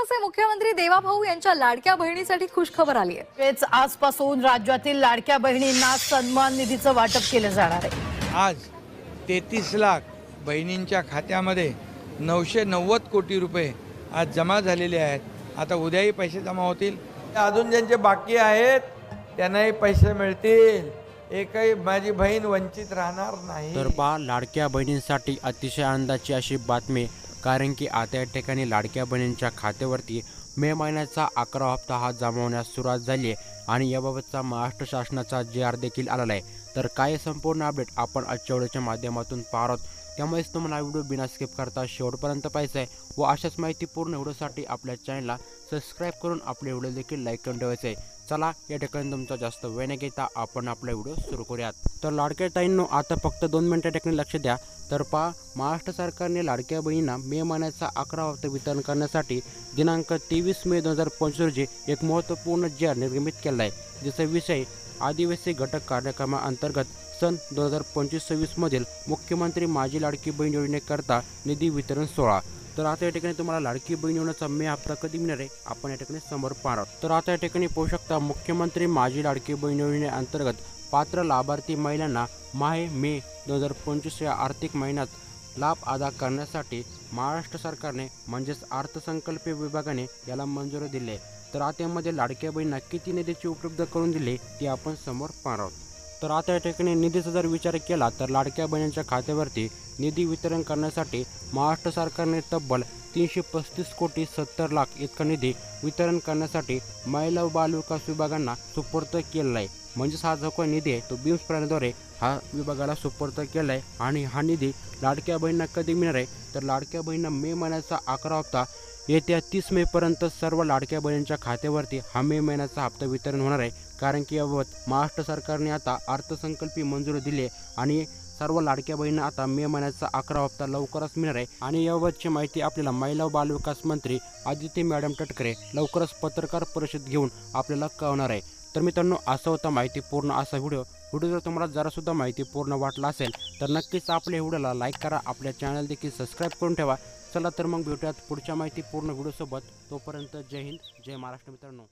महाराष्ट्राचे मुख्यमंत्री देवाभाऊ यांच्या लाडक्या बहिणीसाठी खुशखबर आली आहे। तेच आजपासून राज्यातील लाडक्या बहिणींना सन्मान निधीचं वाटप केलं जाणार आहे। आज 33 लाख बहिणींच्या खात्यामध्ये 990 कोटी रुपये आज जमा झालेले आहेत। आता उद्याही पैसे जमा होतील। अजून ज्यांचे बाकी आहेत त्यांनाही पैसे मिळतील। एकही माझी बहीण वंचित राहणार नाही। तर पहा, लाडक्या बहिणींसाठी अतिशय आनंदाची अशी बातमी, कारण की आता या ठिकाणी लाडक्या बहिणींच्या खात्यावरती मे महिन्याचा 11वा हप्ता हा जमा होण्यास सुरुवात झाली आहे आणि याबाबतचा महाराष्ट्र शासनाचा जी.आर देखील आलेला आहे। तर काय संपूर्ण अपडेट आपण आजच्या व्हिडिओच्या माध्यमातून पाहत आहोत, त्यामुळेच तुम्हाला व्हिडिओ बिना स्किप करता शेवटपर्यंत पाहायचा आहे व अशाच माहितीपूर्ण व्हिडिओसाठी आपल्या चॅनलला सबस्क्राईब करून आपले व्हिडिओ देखील लाईक करून ठेवायचे आहे। चला, या ठिकाणी तुमचा जास्त वेळ न घेता आपण आपला व्हिडिओ सुरू करूयात। तर लाडक्या ताईंनो, आता फक्त 2 मिनिटं ठिकाणी लक्ष द्या। तर पहा, महाराष्ट्र सरकारने लाडक्या बहिणींना मे महिन्याचा 11वा हप्ता वितरण करण्यासाठी दिनांक 23 मे 2025 रोजी एक महत्त्वपूर्ण जी.आर निर्गमित केला आहे, ज्याचा विषय आदिवासी घटक कार्यक्रमाअंतर्गत सन 2025-26 मधील मुख्यमंत्री माझी लाडकी बहीण योजनेकरता निधी वितरण सोहळा। तर आता या ठिकाणी तुम्हाला लाडकी बहीण योजनेचा मे हप्ता कधी मिळणार आहे आपण या ठिकाणी समोर पाहणार। तर आता या ठिकाणी पाहू शकता, मुख्यमंत्री माझी लाडकी बहीण योजनेअंतर्गत पात्र लाभार्थी महिलांना माहे मे 2025 या आर्थिक महिन्यात लाभ अदा करण्यासाठी महाराष्ट्र सरकारने म्हणजेच अर्थसंकल्पीय विभागाने याला मंजुरी दिली आहे। तर आता यामध्ये लाडक्या बहिणींना किती निधीची उपलब्ध करून दिली ते आपण समोर पाहणार आहोत। तर आता या ठिकाणी निधीचा जर विचार केला तर लाडक्या बहिणींच्या खात्यावरती निधी वितरण करण्यासाठी महाराष्ट्र सरकारने तब्बल 335 कोटी 70 लाख इतका निधी वितरण करण्यासाठी महिला व बालविकास विभागांना सुपूर्द केलेला आहे। म्हणजेच हा जो काही निधी आहे तो बीम्स प्रणालीद्वारे हा विभागाला सुपूर्द केला आहे आणि हा निधी लाडक्या बहिणींना कधी मिळणार आहे तर लाडक्या बहिणींना मे महिन्याचा 11वा हप्ता येत्या 30 मेपर्यंत सर्व लाडक्या बहिणींच्या खात्यावरती हा मे महिन्याचा हप्ता वितरण होणार आहे। कारण की याबाबत महाराष्ट्र सरकारने आता अर्थसंकल्पीय मंजुरी दिली आहे आणि सर्व लाडक्या बहिणींना आता मे महिन्याचा 11वा हप्ता लवकरच मिळणार आहे। आणि याबाबतची माहिती आपल्याला महिला व बालविकास मंत्री आदिती मॅडम तटकरे लवकरच पत्रकार परिषद घेऊन आपल्याला कळवणार आहे। तर मित्रांनो, असा होता माहितीपूर्ण असा व्हिडिओ जर तुम्हाला जरासुद्धा माहितीपूर्ण वाटला असेल तर नक्कीच आपल्या व्हिडिओला लाईक करा, आपल्या चॅनल देखील सबस्क्राईब करून ठेवा। चला तर मग भेटूयात पुढच्या माहितीपूर्ण व्हिडिओसोबत। तोपर्यंत जय हिंद, जय महाराष्ट्र मित्रांनो।